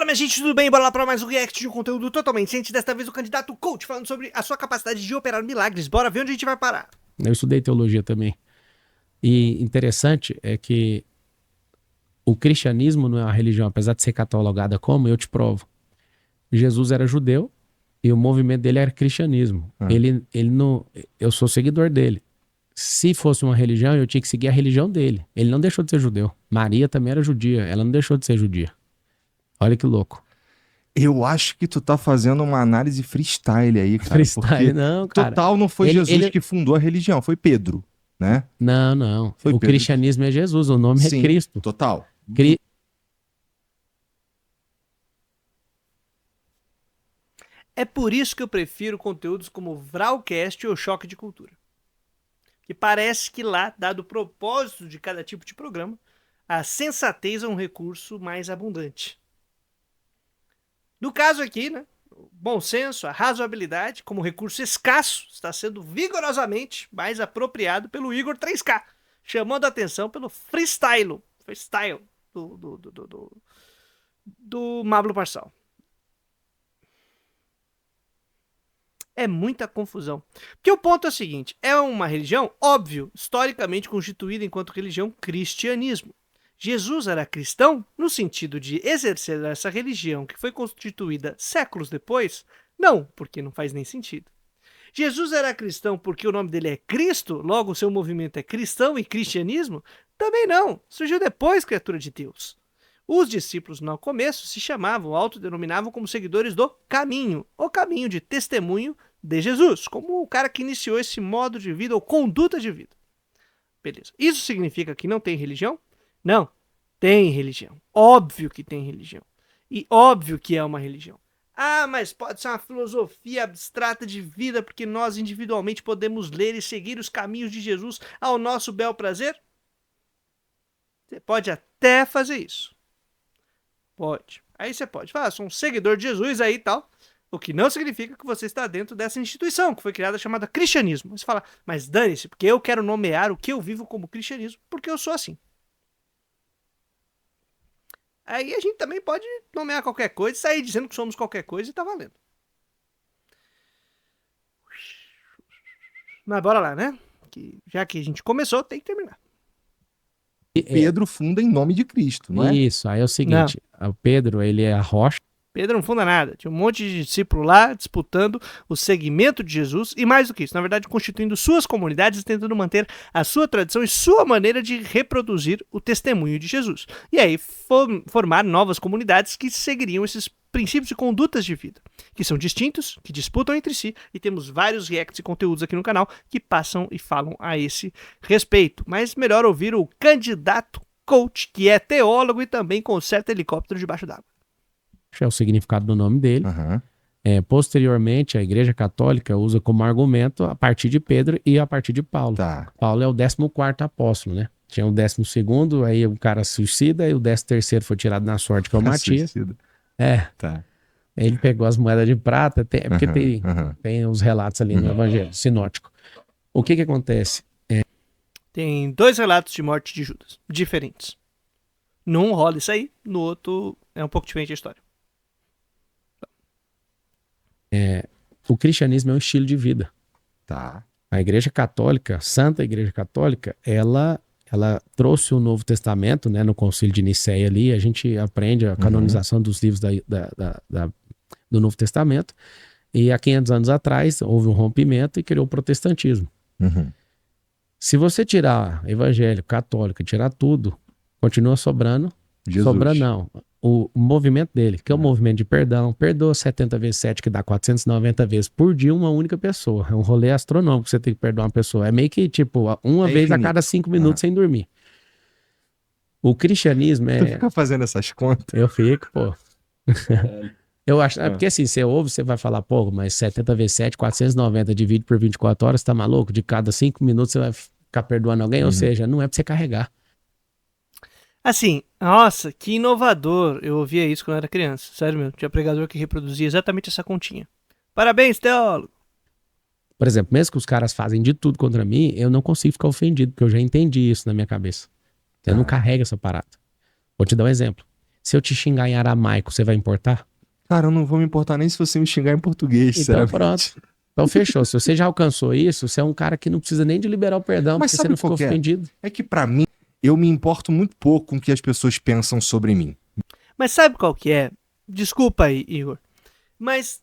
minha gente, tudo bem? Bora lá para mais um react de um conteúdo totalmente ciente. Desta vez o candidato coach falando sobre a sua capacidade de operar milagres. Bora ver onde a gente vai parar. Eu estudei teologia também. E interessante é que o cristianismo não é uma religião, apesar de ser catalogada como, eu te provo. Jesus era judeu e o movimento dele era cristianismo. Ele não, eu sou seguidor dele. Se fosse uma religião, eu tinha que seguir a religião dele. Ele não deixou de ser judeu. Maria também era judia, ela não deixou de ser judia. Olha que louco. Eu acho que tu tá fazendo uma análise freestyle aí, cara. Freestyle não, cara. Total não foi Jesus que fundou a religião, foi Pedro, né? Não. Foi o Pedro. cristianismo é Jesus, o nome é Cristo. Total. É por isso que eu prefiro conteúdos como Vralcast ou Choque de Cultura. Que parece que lá, dado o propósito de cada tipo de programa, a sensatez é um recurso mais abundante. No caso aqui, né, o bom senso, a razoabilidade, como recurso escasso, está sendo vigorosamente mais apropriado pelo Igor 3K, chamando a atenção pelo freestyle do Mablo Marçal. É muita confusão. Porque o ponto é o seguinte, é uma religião, óbvio, historicamente constituída enquanto religião cristianismo. Jesus era cristão no sentido de exercer essa religião que foi constituída séculos depois? Não, porque não faz nem sentido. Jesus era cristão porque o nome dele é Cristo, logo o seu movimento é cristão e cristianismo? Também não, surgiu depois, criatura de Deus. Os discípulos no começo se chamavam, autodenominavam como seguidores do caminho, o caminho de testemunho de Jesus, como o cara que iniciou esse modo de vida ou conduta de vida. Beleza. Isso significa que não tem religião? Não, tem religião. Óbvio que tem religião. E óbvio que é uma religião. Ah, mas pode ser uma filosofia abstrata de vida porque nós individualmente podemos ler e seguir os caminhos de Jesus ao nosso bel prazer? Você pode até fazer isso. Pode. Aí você pode falar, sou um seguidor de Jesus aí e tal. O que não significa que você está dentro dessa instituição que foi criada chamada cristianismo. Você fala, mas dane-se, porque eu quero nomear o que eu vivo como cristianismo, porque eu sou assim. Aí a gente também pode nomear qualquer coisa e sair dizendo que somos qualquer coisa e tá valendo. Mas bora lá, né? Que já que a gente começou, tem que terminar. Pedro funda em nome de Cristo, não é? Isso, aí é o seguinte, o Pedro, ele é a rocha. Pedro não funda nada. Tinha um monte de discípulo lá disputando o segmento de Jesus e mais do que isso, na verdade, constituindo suas comunidades e tentando manter a sua tradição e sua maneira de reproduzir o testemunho de Jesus. E aí formar novas comunidades que seguiriam esses princípios e condutas de vida, que são distintos, que disputam entre si, e temos vários reacts e conteúdos aqui no canal que passam e falam a esse respeito. Mas melhor ouvir o candidato coach, que é teólogo e também conserta helicóptero debaixo d'água. É o significado do nome dele. Posteriormente, a Igreja Católica usa como argumento a partir de Pedro e a partir de Paulo. Paulo é o 14º apóstolo, né? Tinha o 12º, aí o cara suicida, e o 13º foi tirado na sorte, que é o Matias. Ele pegou as moedas de prata, porque tem os relatos ali no Evangelho Sinótico. O que acontece? Tem 2 relatos de morte de Judas, diferentes. Num rola isso aí, no outro é um pouco diferente a história. O cristianismo é um estilo de vida. A Igreja Católica, Santa Igreja Católica, ela trouxe o Novo Testamento, né, no Concílio de Nicéia ali, a gente aprende a canonização dos livros do Novo Testamento, e há 500 anos atrás houve um rompimento e criou o protestantismo. Se você tirar evangélico, católico, tirar tudo, continua sobrando, o movimento dele, que é o movimento de perdão, perdoa 70 vezes 7, que dá 490 vezes por dia uma única pessoa. É um rolê astronômico que você tem que perdoar uma pessoa. É meio que tipo, uma vez infinito. A cada 5 minutos sem dormir. O cristianismo é... Tu fica fazendo essas contas? Eu fico, pô. Eu acho, porque assim, você ouve, você vai falar, pô, mas 70 vezes 7, 490, divide por 24 horas, tá maluco? De cada 5 minutos você vai ficar perdoando alguém? Ou seja, não é pra você carregar. Assim, nossa, que inovador. Eu ouvia isso quando eu era criança. Sério mesmo, tinha pregador que reproduzia exatamente essa continha. Parabéns, teólogo. Por exemplo, mesmo que os caras fazem de tudo contra mim, eu não consigo ficar ofendido, porque eu já entendi isso na minha cabeça. Eu não carrego essa parada. Vou te dar um exemplo. Se eu te xingar em aramaico, você vai importar? Cara, eu não vou me importar nem se você me xingar em português, Então pronto. Então fechou. Se você já alcançou isso, você é um cara que não precisa nem de liberar o perdão, Mas porque você não ficou ofendido. É que pra mim, eu me importo muito pouco com o que as pessoas pensam sobre mim. Mas sabe qual que é? Desculpa aí, Igor. Mas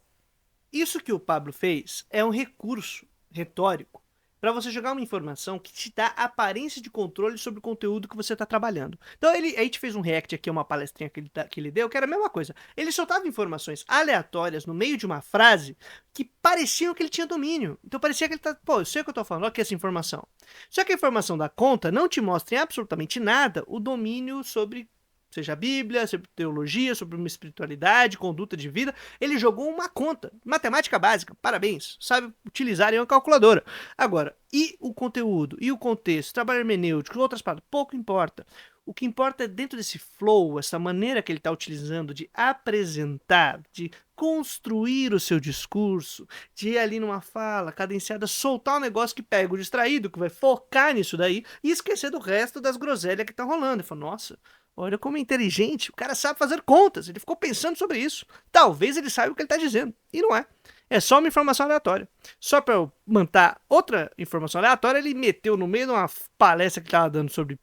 isso que o Pablo fez é um recurso retórico para você jogar uma informação que te dá aparência de controle sobre o conteúdo que você está trabalhando. Então a gente fez um react aqui, uma palestrinha que ele deu, que era a mesma coisa. Ele soltava informações aleatórias no meio de uma frase que pareciam que ele tinha domínio. Então parecia que ele tá, pô, eu sei o que eu tô falando, olha aqui essa informação. Só que a informação da conta não te mostra em absolutamente nada o domínio sobre, seja a Bíblia, sobre teologia, sobre uma espiritualidade, conduta de vida. Ele jogou uma conta, matemática básica, parabéns, sabe utilizar em uma calculadora. Agora, e o conteúdo, e o contexto, trabalho hermenêutico, outras palavras, pouco importa. O que importa é dentro desse flow, essa maneira que ele está utilizando de apresentar, de construir o seu discurso, de ir ali numa fala cadenciada, soltar um negócio que pega o distraído, que vai focar nisso daí, e esquecer do resto das groselhas que tá rolando. Ele fala, nossa, olha como é inteligente, o cara sabe fazer contas, ele ficou pensando sobre isso. Talvez ele saiba o que ele está dizendo, e não é. É só uma informação aleatória. Só para eu manter outra informação aleatória, ele meteu no meio de uma palestra que estava dando sobre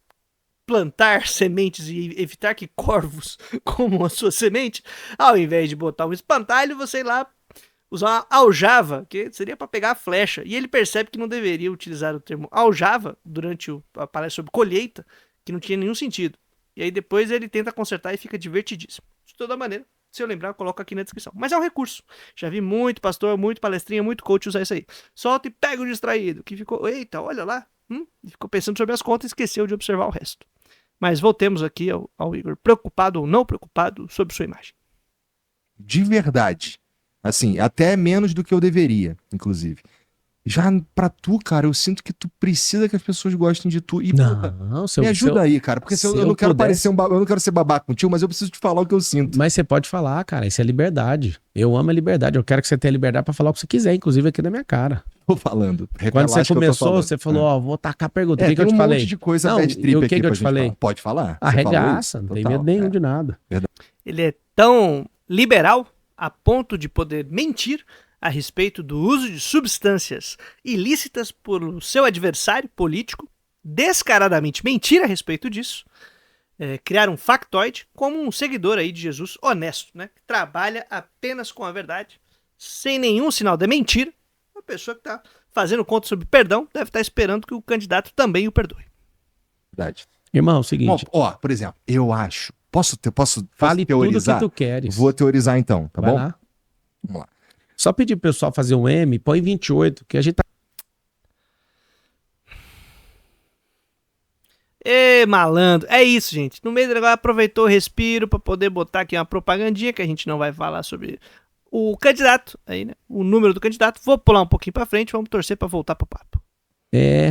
plantar sementes e evitar que corvos comam a sua semente, ao invés de botar um espantalho, você ir lá usar uma aljava, que seria para pegar a flecha. E ele percebe que não deveria utilizar o termo aljava durante a palestra sobre colheita, que não tinha nenhum sentido. E aí depois ele tenta consertar e fica divertidíssimo. De toda maneira, se eu lembrar, eu coloco aqui na descrição. Mas é um recurso. Já vi muito pastor, muito palestrinha, muito coach usar isso aí. Solta e pega o distraído, que ficou, eita, olha lá. E ficou pensando sobre as contas e esqueceu de observar o resto. Mas voltemos aqui ao Igor, preocupado ou não preocupado sobre sua imagem. De verdade. Assim, até menos do que eu deveria, inclusive. Já pra tu, cara, eu sinto que tu precisa que as pessoas gostem de tu. E, não, me ajuda aí, cara. Porque eu não quero parecer eu não quero ser babaca contigo, mas eu preciso te falar o que eu sinto. Mas você pode falar, cara. Isso é liberdade. Eu amo a liberdade. Eu quero que você tenha liberdade pra falar o que você quiser, inclusive aqui na minha cara. Tô falando. Quando você começou, você falou, ó, vou tacar a pergunta. O que eu te falei? Um monte de coisa não, bad trip o que aqui que eu te falei? Falar. Pode falar. Arregaça, não tem medo nenhum de nada. Verdade. Ele é tão liberal a ponto de poder mentir a respeito do uso de substâncias ilícitas por seu adversário político, descaradamente mentir a respeito disso, criar um factoide como um seguidor aí de Jesus honesto, né? Que trabalha apenas com a verdade, sem nenhum sinal de mentira. Uma pessoa que está fazendo conta sobre perdão deve estar esperando que o candidato também o perdoe. Verdade. Irmão, é o seguinte... por exemplo, eu acho... Posso Fale teorizar? tudo que tu queres. Vou teorizar então, tá bom? Lá. Vamos lá. Só pedir pro pessoal fazer um M, põe 28, que a gente tá... Ê, malandro. É isso, gente. No meio do negócio, aproveitou o respiro pra poder botar aqui uma propagandinha, que a gente não vai falar sobre o candidato, aí, né? O número do candidato. Vou pular um pouquinho pra frente, vamos torcer pra voltar pro papo.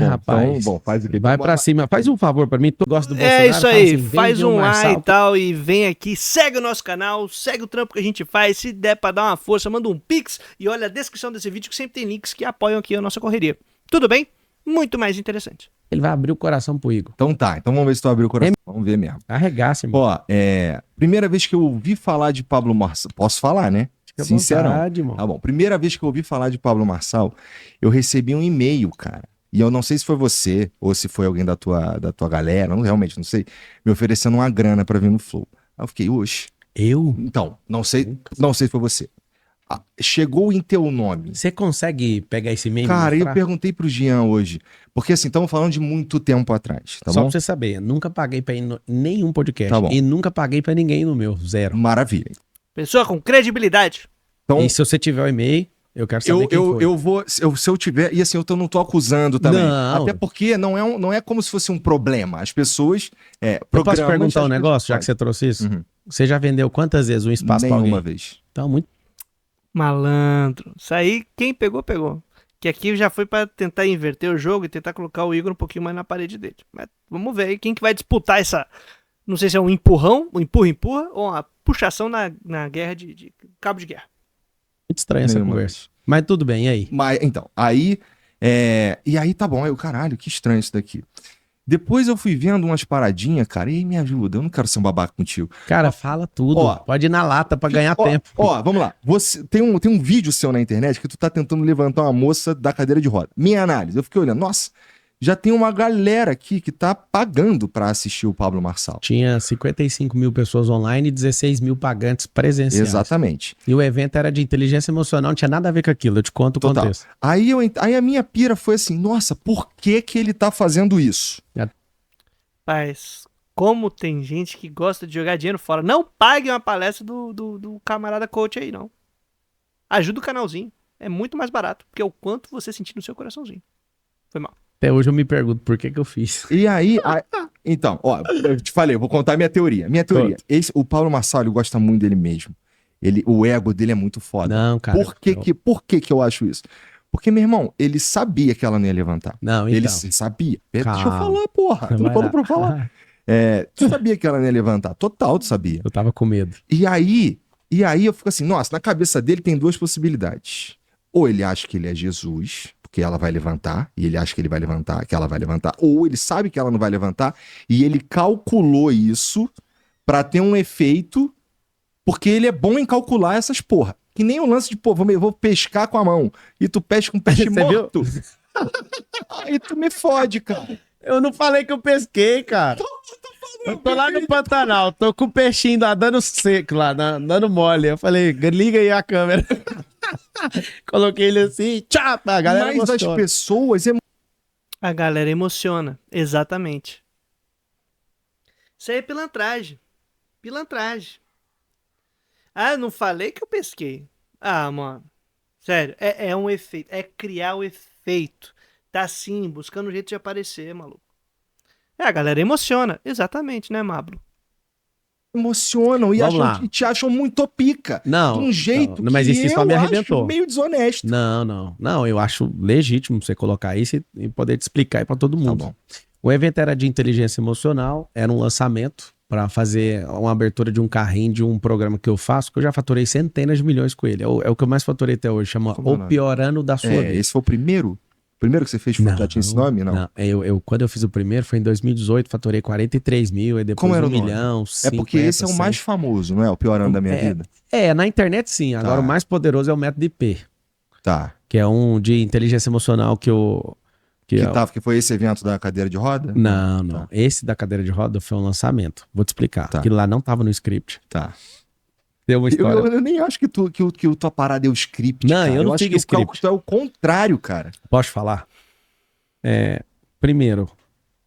Rapaz. Então, faz o que vai pra cima. Faz um favor pra mim, tu gosta do Bolsonaro. É isso aí, assim, faz um like e tal e vem aqui, segue o nosso canal, segue o trampo que a gente faz, se der pra dar uma força, manda um pix e olha a descrição desse vídeo que sempre tem links que apoiam aqui a nossa correria. Tudo bem? Muito mais interessante. Ele vai abrir o coração pro Igor. Então tá, então vamos ver se tu abriu o coração. Vamos ver mesmo. Arregaça, irmão. Ó, primeira vez que eu ouvi falar de Pablo Marçal, posso falar, né? Sincerão. Tá bom, primeira vez que eu ouvi falar de Pablo Marçal, eu recebi um e-mail, cara. E eu não sei se foi você ou se foi alguém da tua galera, realmente não sei, me oferecendo uma grana pra vir no Flow. Aí eu fiquei, oxe. Eu? Então, não sei se foi você. Chegou em teu nome. Você consegue pegar esse e-mail? Cara, eu perguntei pro Jean hoje, porque assim, estamos falando de muito tempo atrás, tá Só bom? pra você saber, nunca paguei pra ir em nenhum podcast. Tá bom. E nunca paguei pra ninguém no meu, zero. Maravilha. Pessoa com credibilidade. Então, e se você tiver o e-mail, eu quero saber quem foi. Eu vou, se eu tiver, e assim, eu não tô acusando também. Não. Até porque não é como se fosse um problema. As pessoas, eu posso perguntar um negócio, já que você trouxe isso? Uhum. Você já vendeu quantas vezes um espaço pra alguém? Nenhuma vez. Então, muito. Malandro. Isso aí, quem pegou, pegou. Que aqui já foi pra tentar inverter o jogo e tentar colocar o Igor um pouquinho mais na parede dele. Mas vamos ver aí quem que vai disputar essa... Não sei se é um empurrão, um empurra-empurra, ou uma puxação na guerra de cabo de guerra. Muito estranha essa conversa. Mas tudo bem, e aí? Mas, então, aí... E aí tá bom, aí eu, caralho, que estranho isso daqui. Depois eu fui vendo umas paradinhas, cara, e aí me ajuda, eu não quero ser um babaca contigo. Cara, fala tudo. Ó, pode ir na lata pra ganhar tempo. Ó, vamos lá. Você tem um vídeo seu na internet que tu tá tentando levantar uma moça da cadeira de roda. Minha análise, eu fiquei olhando, nossa, já tem uma galera aqui que tá pagando pra assistir o Pablo Marçal. Tinha 55 mil pessoas online e 16 mil pagantes presenciais. Exatamente. E o evento era de inteligência emocional, não tinha nada a ver com aquilo, eu te conto o contexto. Aí a minha pira foi assim, nossa, por que ele tá fazendo isso? Mas como tem gente que gosta de jogar dinheiro fora, não pague uma palestra do camarada coach aí, não. Ajuda o canalzinho. É muito mais barato, porque é o quanto você sentir no seu coraçãozinho. Foi mal. Até hoje eu me pergunto por que eu fiz. E aí, então, ó, eu te falei, eu vou contar minha teoria. Minha teoria, o Pablo Marçal, ele gosta muito dele mesmo. O ego dele é muito foda. Não, cara. Por que eu acho isso? Porque, meu irmão, ele sabia que ela não ia levantar. Não, então. Ele sabia. Deixa eu falar, porra. Tu não falou pra eu falar. Tu sabia que ela não ia levantar. Total, tu sabia. Eu tava com medo. E aí eu fico assim, nossa, na cabeça dele tem duas possibilidades. Ou ele acha que ele é Jesus, porque ela vai levantar, e ele acha que ele vai levantar, que ela vai levantar. Ou ele sabe que ela não vai levantar, e ele calculou isso pra ter um efeito, porque ele é bom em calcular essas porra. Que nem o lance de, pô, vou pescar com a mão. E tu pesca com peixe morto. Aí tu me fode, cara. Eu não falei que eu pesquei, cara. Eu tô lá no Pantanal, tô com o peixinho lá, dando seco lá, dando mole. Eu falei, liga aí a câmera. Coloquei ele assim, tchau, a galera Mas as pessoas... A galera emociona, exatamente. Isso aí é pilantragem. Pilantragem. Ah, eu não falei que eu pesquei. Ah, mano. Sério, é um efeito. É criar o efeito. Tá sim, buscando um jeito de aparecer, maluco. A galera emociona. Exatamente, né, Mablo? Emocionam e te acham muito pica. Não. De um jeito não, mas isso só me arrebentou. Acho meio desonesto. Não, eu acho legítimo você colocar isso e poder te explicar aí pra todo mundo. Tá bom. O evento era de inteligência emocional, era um lançamento para fazer uma abertura de um carrinho de um programa que eu faço, que eu já faturei centenas de milhões com ele. É o que eu mais faturei até hoje, chama O Piorando da Sua Vida. Esse foi o primeiro? O primeiro que você fez já tinha esse nome? Não. Quando eu fiz o primeiro foi em 2018, faturei 43 mil, e depois como era 1 milhão, 50, É porque esse é o mais famoso, não é? O Piorando da Minha Vida. Na internet sim. Agora o mais poderoso é o método IP. Tá. Que é um de inteligência emocional que eu... Que foi esse evento da cadeira de roda? Não. Tá. Esse da cadeira de roda foi um lançamento. Vou te explicar. Tá. Aquilo lá não tava no script. Tá. Deu uma história. Eu nem acho que tua parada é o script. Não, cara. eu não sigo script. Tu é o contrário, cara. Posso falar? Primeiro,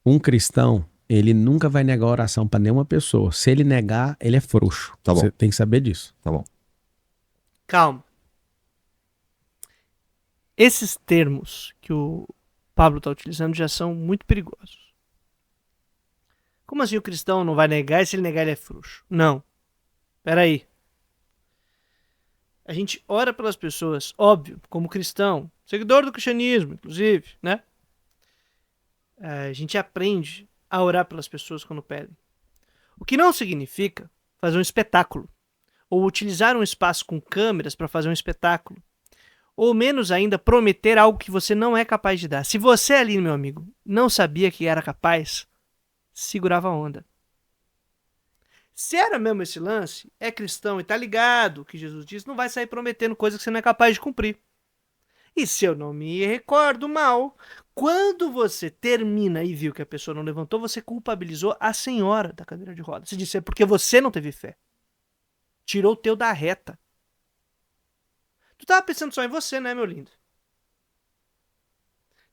um cristão, ele nunca vai negar oração pra nenhuma pessoa. Se ele negar, ele é frouxo. Tá bom. Você tem que saber disso. Tá bom. Calma. Esses termos que o Pablo está utilizando já são muito perigosos. Como assim o cristão não vai negar e se ele negar ele é frouxo? Não. Peraí. A gente ora pelas pessoas, óbvio, como cristão, seguidor do cristianismo, inclusive, né? A gente aprende a orar pelas pessoas quando pedem. O que não significa fazer um espetáculo, ou utilizar um espaço com câmeras para fazer um espetáculo. Ou menos ainda, prometer algo que você não é capaz de dar. Se você ali, meu amigo, não sabia que era capaz, segurava a onda. Se era mesmo esse lance, é cristão e tá ligado que Jesus disse, não vai sair prometendo coisas que você não é capaz de cumprir. E se eu não me recordo mal, quando você termina e viu que a pessoa não levantou, você culpabilizou a senhora da cadeira de rodas. Você disse, é porque você não teve fé. Tirou o teu da reta. Tu tava pensando só em você, né, meu lindo?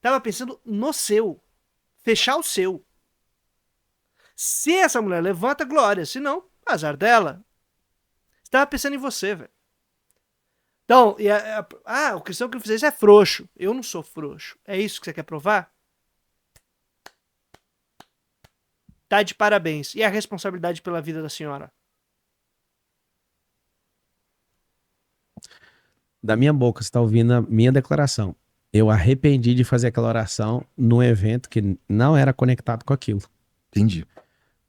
Tava pensando no seu. Fechar o seu. Se essa mulher levanta, glória. Se não, azar dela. Você tava pensando em você, velho. Então, o cristão que fizer isso é frouxo. Eu não sou frouxo. É isso que você quer provar? Tá de parabéns. E a responsabilidade pela vida da senhora? Da minha boca, você está ouvindo a minha declaração. Eu arrependi de fazer aquela oração num evento que não era conectado com aquilo. Entendi.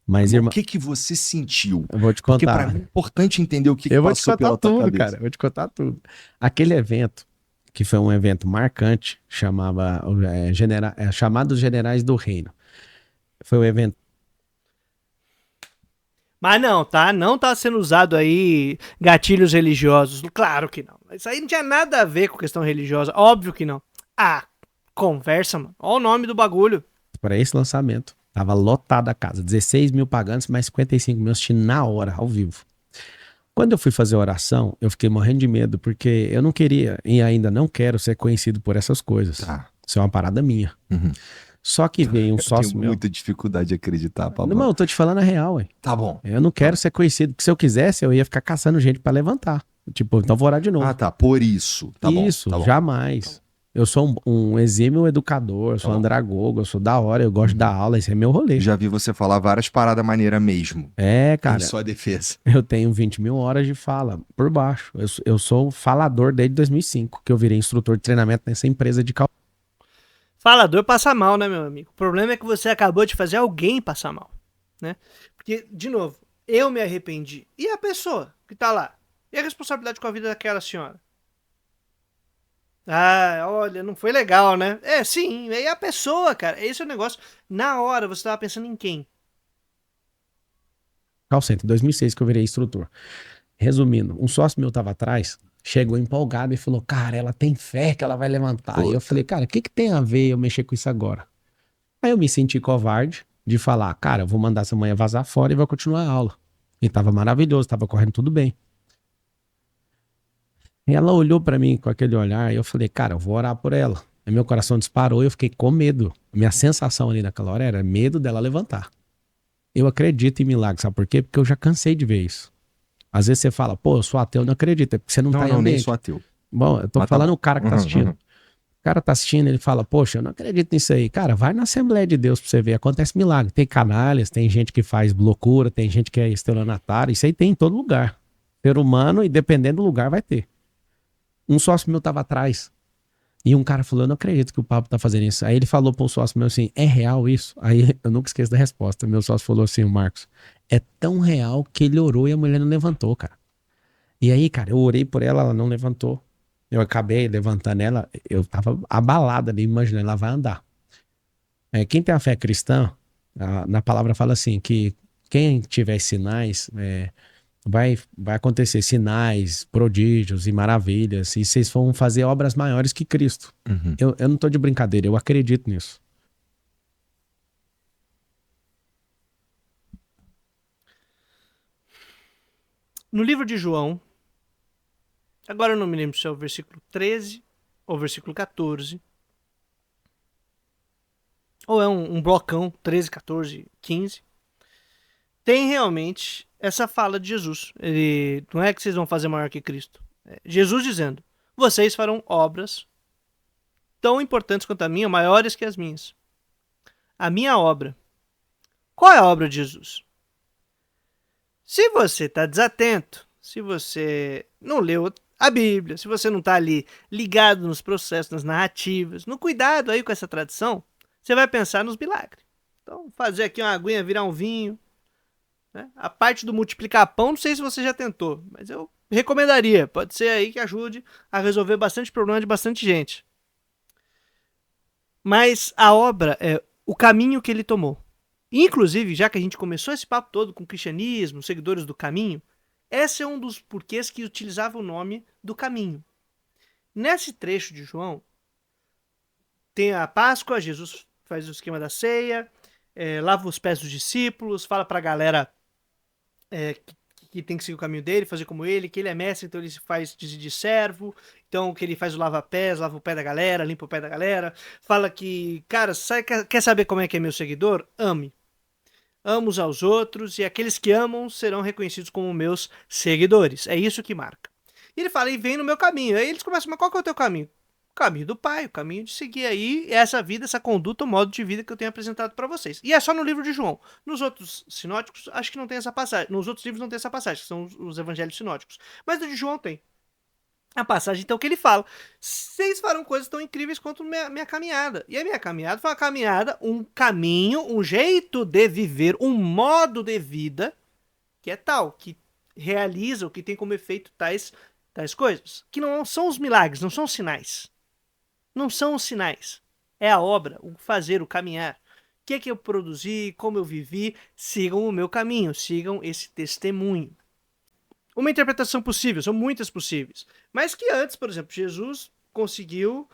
Mas, irmão, o que você sentiu? Eu vou te contar. Porque pra mim é importante entender o que passou pela tua cabeça. Cara, eu vou te contar tudo. Aquele evento, que foi um evento marcante, chamado Generais do Reino. foi o evento. Mas não, tá? Não tá sendo usado aí gatilhos religiosos. Claro que não. Isso aí não tinha nada a ver com questão religiosa. Óbvio que não. Ah, conversa, mano. Olha o nome do bagulho. Para esse lançamento. Tava lotada a casa. 16 mil pagantes, mais 55 mil assistindo na hora, ao vivo. Quando eu fui fazer a oração, eu fiquei morrendo de medo, porque eu não queria, e ainda não quero, ser conhecido por essas coisas. Tá. Isso é uma parada minha. Uhum. Só que veio um sócio meu. Eu tenho muita dificuldade de acreditar, Pablo. Não, eu tô te falando a real, ué. Tá bom. Eu não quero ser conhecido, porque se eu quisesse, eu ia ficar caçando gente pra levantar. Tipo, então vou orar de novo. Ah, tá, por isso. Tá bom. Isso, tá bom. jamais. Eu sou um exímio educador, eu sou andragogo, eu sou da hora, eu gosto de dar aula, esse é meu rolê. Já vi você falar várias paradas maneiras mesmo. É, cara. Em sua defesa. Eu tenho 20 mil horas de fala por baixo. Eu sou falador desde 2005, que eu virei instrutor de treinamento nessa empresa de cal. Falador passa mal, né, meu amigo? O problema é que você acabou de fazer alguém passar mal, né? Porque, de novo, eu me arrependi. E a pessoa que tá lá? E a responsabilidade com a vida daquela senhora? Ah, olha, não foi legal, né? É, sim, e a pessoa, cara, esse é o negócio. Na hora, você tava pensando em quem? Call Center, em 2006 que eu virei instrutor. Resumindo, um sócio meu tava atrás, chegou empolgado e falou, cara, ela tem fé que ela vai levantar. Puta. E eu falei, cara, o que tem a ver eu mexer com isso agora? Aí eu me senti covarde de falar, cara, eu vou mandar essa manhã vazar fora e vou continuar a aula. E tava maravilhoso, tava correndo tudo bem. E ela olhou pra mim com aquele olhar e eu falei, cara, eu vou orar por ela. Aí meu coração disparou e eu fiquei com medo. Minha sensação ali naquela hora era medo dela levantar. Eu acredito em milagres, sabe por quê? Porque eu já cansei de ver isso. Às vezes você fala, pô, eu sou ateu, não acredito, é porque você não tá em ambiente. Não, nem sou ateu. Bom, eu tô falando o cara que tá assistindo. O cara tá assistindo, ele fala, poxa, eu não acredito nisso aí. Cara, vai na Assembleia de Deus pra você ver, acontece milagre. Tem canalhas, tem gente que faz loucura, tem gente que é estelionatário, isso aí tem em todo lugar. Ser humano, e dependendo do lugar, vai ter. Um sócio meu tava atrás, e um cara falou, eu não acredito que o Pablo tá fazendo isso. Aí ele falou pro sócio meu assim, é real isso? Aí eu nunca esqueço da resposta. Meu sócio falou assim, o Marcos, é tão real que ele orou e a mulher não levantou, cara. E aí, cara, eu orei por ela, ela não levantou. Eu acabei levantando ela, eu tava abalado ali, imaginando, ela vai andar. Quem tem a fé cristã, na palavra fala assim, que quem tiver sinais, vai acontecer sinais, prodígios e maravilhas, e vocês vão fazer obras maiores que Cristo. Uhum. Eu não tô de brincadeira, eu acredito nisso. No livro de João, agora eu não me lembro se é o versículo 13 ou versículo 14, ou é um blocão, 13, 14, 15, tem realmente essa fala de Jesus. Ele não é que vocês vão fazer maior que Cristo. É Jesus dizendo, vocês farão obras tão importantes quanto a minha, maiores que as minhas. A minha obra. Qual é a obra de Jesus? Se você está desatento, se você não leu a Bíblia, se você não está ali ligado nos processos, nas narrativas, no cuidado aí com essa tradição, você vai pensar nos milagres. Então, fazer aqui uma aguinha virar um vinho, né? A parte do multiplicar pão, não sei se você já tentou, mas eu recomendaria. Pode ser aí que ajude a resolver bastante problema de bastante gente. Mas a obra é o caminho que ele tomou. Inclusive, já que a gente começou esse papo todo com o cristianismo, seguidores do caminho, esse é um dos porquês que utilizava o nome do caminho. Nesse trecho de João, tem a Páscoa, Jesus faz o esquema da ceia, lava os pés dos discípulos, fala pra galera que tem que seguir o caminho dele, fazer como ele, que ele é mestre, então ele se faz de servo, então que ele faz o lava-pés, lava o pé da galera, limpa o pé da galera, fala que, cara, quer saber como é que é meu seguidor? Ame. Amo uns aos outros, e aqueles que amam serão reconhecidos como meus seguidores. É isso que marca. E ele fala, e vem no meu caminho. Aí eles começam, mas qual que é o teu caminho? O caminho do Pai, o caminho de seguir aí essa vida, essa conduta, o modo de vida que eu tenho apresentado para vocês. E é só no livro de João. Nos outros sinóticos, acho que não tem essa passagem. Nos outros livros não tem essa passagem, que são os evangelhos sinóticos. Mas no de João tem. A passagem, então, que ele fala, vocês farão coisas tão incríveis quanto minha caminhada. E a minha caminhada foi uma caminhada, um caminho, um jeito de viver, um modo de vida que é tal, que realiza, o que tem como efeito tais coisas. Que não são os milagres, não são os sinais. Não são os sinais. É a obra, o fazer, o caminhar. que é que eu produzi, como eu vivi, sigam o meu caminho, sigam esse testemunho. Uma interpretação possível, são muitas possíveis, mas que antes, por exemplo, Jesus conseguiu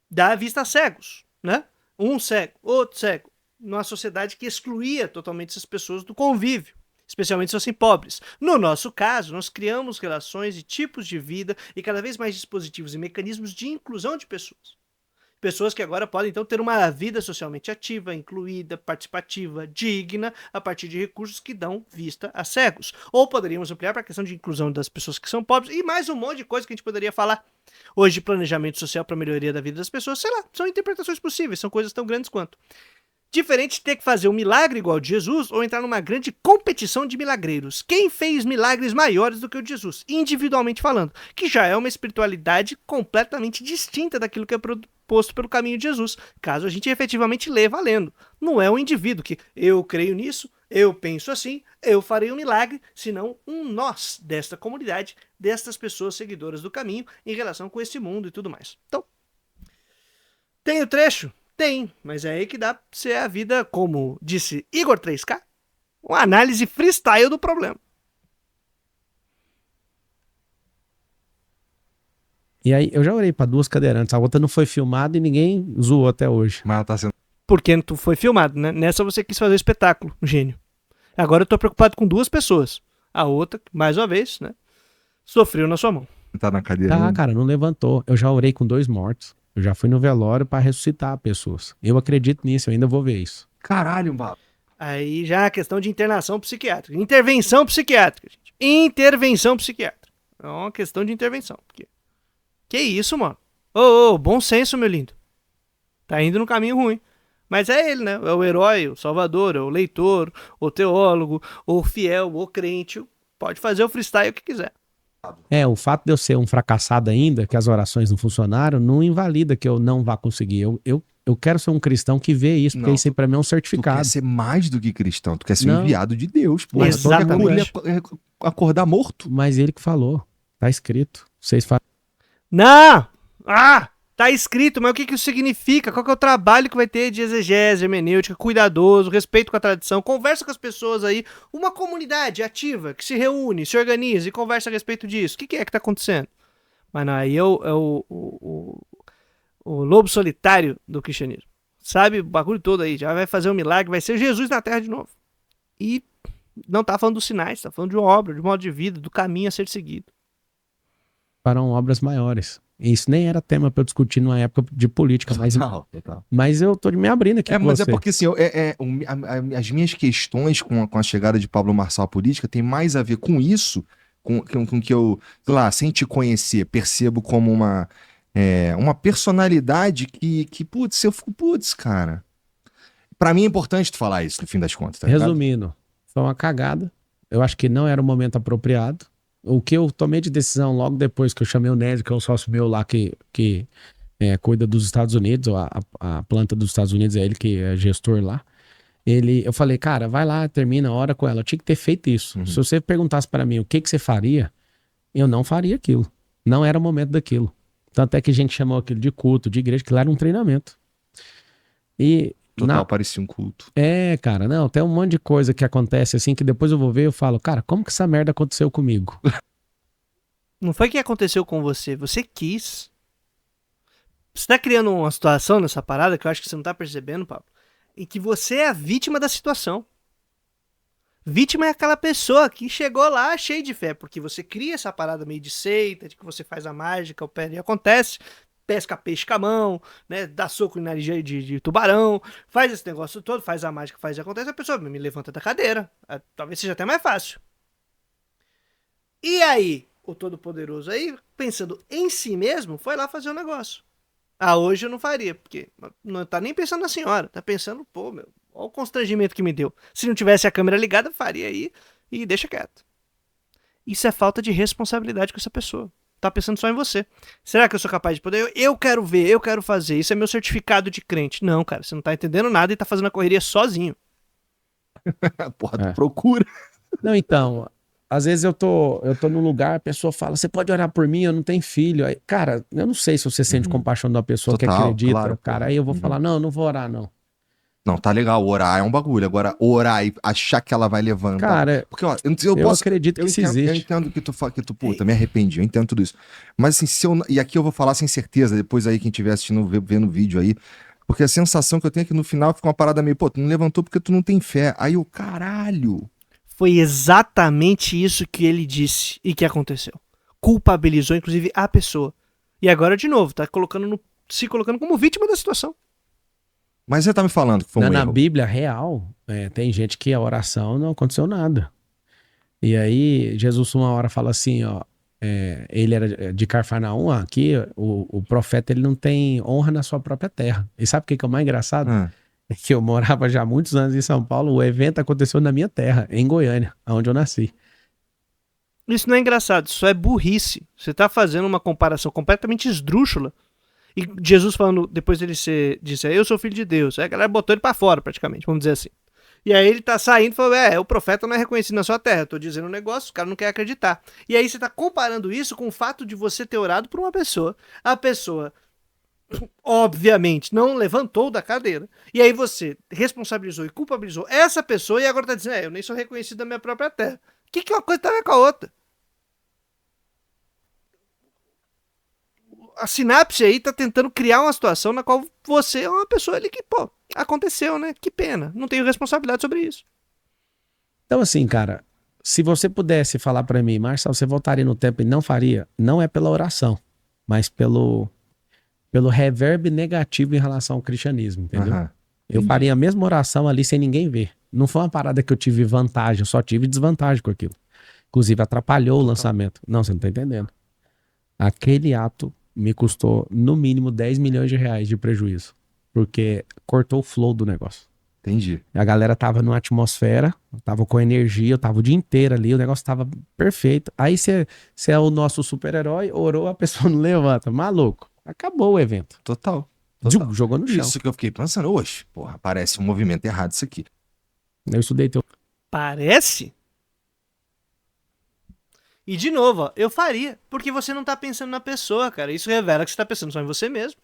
dar a vista a cegos, né? Um cego, outro cego, numa sociedade que excluía totalmente essas pessoas do convívio, especialmente se fossem pobres. No nosso caso, nós criamos relações e tipos de vida e cada vez mais dispositivos e mecanismos de inclusão de pessoas. Pessoas que agora podem, então, ter uma vida socialmente ativa, incluída, participativa, digna, a partir de recursos que dão vista a cegos. Ou poderíamos ampliar para a questão de inclusão das pessoas que são pobres e mais um monte de coisa que a gente poderia falar. Hoje, planejamento social para a melhoria da vida das pessoas, sei lá, são interpretações possíveis, são coisas tão grandes quanto. Diferente de ter que fazer um milagre igual de Jesus ou entrar numa grande competição de milagreiros. Quem fez milagres maiores do que o de Jesus, individualmente falando, que já é uma espiritualidade completamente distinta daquilo que é proposto pelo caminho de Jesus, caso a gente efetivamente lê valendo. Não é um indivíduo que eu creio nisso, eu penso assim, eu farei um milagre, senão um nós desta comunidade, destas pessoas seguidoras do caminho em relação com esse mundo e tudo mais. Então, tem o trecho? Tem, mas é aí que dá pra ser a vida, como disse Igor 3K, uma análise freestyle do problema. E aí, eu já orei pra 2 cadeirantes, a outra não foi filmada e ninguém zoou até hoje. Mas ela tá sendo... Porque tu foi filmado, né? Nessa você quis fazer o espetáculo, gênio. Agora eu tô preocupado com 2 pessoas. A outra, mais uma vez, né? Sofreu na sua mão. Tá na cadeira. Tá, cara, não levantou. Eu já orei com 2 mortos. Eu já fui no velório pra ressuscitar pessoas. Eu acredito nisso, eu ainda vou ver isso. Caralho, Babo. Aí já é a questão de internação psiquiátrica. Intervenção psiquiátrica, gente. Intervenção psiquiátrica. É uma questão de intervenção. Que isso, mano? Ô, bom senso, meu lindo. Tá indo no caminho ruim. Mas é ele, né? É o herói, o salvador, é o leitor, o teólogo, o fiel, o crente. Pode fazer o freestyle que quiser. O fato de eu ser um fracassado ainda, que as orações não funcionaram, não invalida que eu não vá conseguir. Eu quero ser um cristão que vê isso, porque isso aí pra mim é um certificado. Tu quer ser mais do que cristão, tu quer ser um enviado de Deus, pô. Exatamente. Tu quer acordar morto. Mas ele que falou, tá escrito. Vocês falam. Não! Tá escrito, mas o que isso significa? Qual que é o trabalho que vai ter de exegese, hermenêutica, cuidadoso, respeito com a tradição? Conversa com as pessoas aí, uma comunidade ativa que se reúne, se organiza e conversa a respeito disso. O que é que tá acontecendo? Mas não, aí é o lobo solitário do cristianismo. Sabe o bagulho todo aí, já vai fazer um milagre, vai ser Jesus na terra de novo. E não tá falando dos sinais, tá falando de uma obra, de modo de vida, do caminho a ser seguido. Farão obras maiores. Isso nem era tema pra eu discutir numa época de política, mas eu tô me abrindo aqui com mas você. É porque assim, as minhas questões com a chegada de Pablo Marçal à política tem mais a ver com isso, com que eu, sei lá, sem te conhecer, percebo como uma personalidade que putz, eu fico, cara. Pra mim é importante tu falar isso, no fim das contas, tá ligado? Resumindo, foi uma cagada. Eu acho que não era o momento apropriado. O que eu tomei de decisão logo depois que eu chamei o Nédio, que é um sócio meu lá que cuida dos Estados Unidos, ou a planta dos Estados Unidos, é ele que é gestor lá. Eu falei, cara, vai lá, termina, ora com ela. Eu tinha que ter feito isso. Se você perguntasse para mim o que você faria, eu não faria aquilo. Não era o momento daquilo. Tanto é que a gente chamou aquilo de culto, de igreja, que lá era um treinamento. E total, parecia um culto. Cara, não, tem um monte de coisa que acontece assim, que depois eu vou ver e eu falo, cara, como que essa merda aconteceu comigo? Não foi que aconteceu com você, você quis. Você tá criando uma situação nessa parada que eu acho que você não tá percebendo, Pablo, em que você é a vítima da situação. Vítima é aquela pessoa que chegou lá cheia de fé, porque você cria essa parada meio de seita, de que você faz a mágica, o pé e acontece, pesca peixe com a mão, né, dá soco em nariz de tubarão, faz esse negócio todo, faz a mágica, faz e acontece, a pessoa me levanta da cadeira, talvez seja até mais fácil. E aí, o Todo-Poderoso aí, pensando em si mesmo, foi lá fazer o negócio. Hoje eu não faria, porque não tá nem pensando na senhora, tá pensando, olha o constrangimento que me deu. Se não tivesse a câmera ligada, faria aí e deixa quieto. Isso é falta de responsabilidade com essa pessoa. Tá pensando só em você. Será que eu sou capaz de poder? Eu quero ver, eu quero fazer. Isso é meu certificado de crente. Não, cara, você não tá entendendo nada e tá fazendo a correria sozinho. Porra, tu procura. Não, então, às vezes eu tô num lugar, a pessoa fala, você pode orar por mim, eu não tenho filho. Aí, cara, eu não sei se você sente compaixão de uma pessoa que acredita, claro, cara. Aí eu vou falar, não vou orar, não. Não, tá legal, orar é um bagulho. Agora, orar e achar que ela vai levantar. Cara, porque, ó, eu acredito que isso existe. Eu entendo que tu, puta, me arrependi, eu entendo tudo isso. Mas assim, e aqui eu vou falar sem certeza, depois aí quem estiver assistindo, vendo o vídeo aí, porque a sensação que eu tenho é que no final fica uma parada meio, pô, tu não levantou porque tu não tem fé. Aí o caralho. Foi exatamente isso que ele disse e que aconteceu. Culpabilizou, inclusive, a pessoa. E agora, de novo, tá se colocando como vítima da situação. Mas você tá me falando que foi um erro. Na Bíblia real, tem gente que a oração não aconteceu nada. E aí, Jesus uma hora fala assim, ó, ele era de Cafarnaum, aqui o profeta ele não tem honra na sua própria terra. E sabe o que é o mais engraçado? É que eu morava já há muitos anos em São Paulo, o evento aconteceu na minha terra, em Goiânia, onde eu nasci. Isso não é engraçado, isso é burrice. Você tá fazendo uma comparação completamente esdrúxula. E Jesus falando, depois dele disse, eu sou filho de Deus. Aí a galera botou ele pra fora, praticamente, vamos dizer assim. E aí ele tá saindo e falou, o profeta não é reconhecido na sua terra. Eu tô dizendo um negócio, o cara não quer acreditar. E aí você tá comparando isso com o fato de você ter orado por uma pessoa. A pessoa, obviamente, não levantou da cadeira. E aí você responsabilizou e culpabilizou essa pessoa e agora tá dizendo, eu nem sou reconhecido na minha própria terra. O que uma coisa tem a ver com a outra? A sinapse aí tá tentando criar uma situação na qual você é uma pessoa ali que, pô, aconteceu, né? Que pena. Não tenho responsabilidade sobre isso. Então, assim, cara, se você pudesse falar pra mim, Marcelo, você voltaria no tempo e não faria, não é pela oração, mas pelo reverb negativo em relação ao cristianismo, entendeu? Eu faria a mesma oração ali sem ninguém ver. Não foi uma parada que eu tive vantagem, eu só tive desvantagem com aquilo. Inclusive, atrapalhou o lançamento. Não, você não tá entendendo. Aquele ato me custou no mínimo 10 milhões de reais de prejuízo. Porque cortou o flow do negócio. Entendi. A galera tava numa atmosfera, tava com energia, eu tava o dia inteiro ali, o negócio tava perfeito. Aí você é o nosso super-herói, orou, a pessoa não levanta. Maluco. Acabou o evento. Total. Jogou no chão. Isso que eu fiquei pensando, oxe, porra, parece um movimento errado isso aqui. Eu estudei teu... Parece? E de novo, ó, eu faria, porque você não tá pensando na pessoa, cara. Isso revela que você tá pensando só em você mesmo.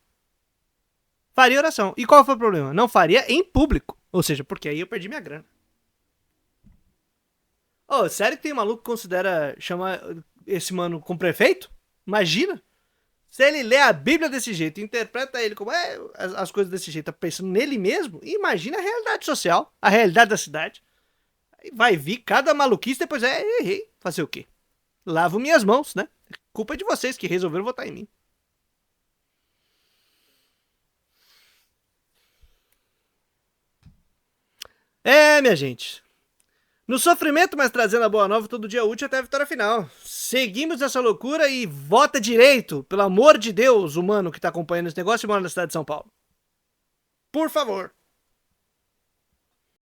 Faria oração. E qual foi o problema? Não faria em público. Ou seja, porque aí eu perdi minha grana. Sério que tem maluco que considera chamar esse mano como prefeito? Imagina. Se ele lê a Bíblia desse jeito e interpreta ele como as coisas desse jeito, tá pensando nele mesmo, imagina a realidade social, a realidade da cidade. Aí vai vir cada maluquice, depois errei. Fazer o quê? Lavo minhas mãos, né? Culpa de vocês que resolveram votar em mim. Minha gente. No sofrimento, mas trazendo a boa nova todo dia útil até a vitória final. Seguimos essa loucura e vota direito, pelo amor de Deus, humano que tá acompanhando esse negócio e mora na cidade de São Paulo. Por favor.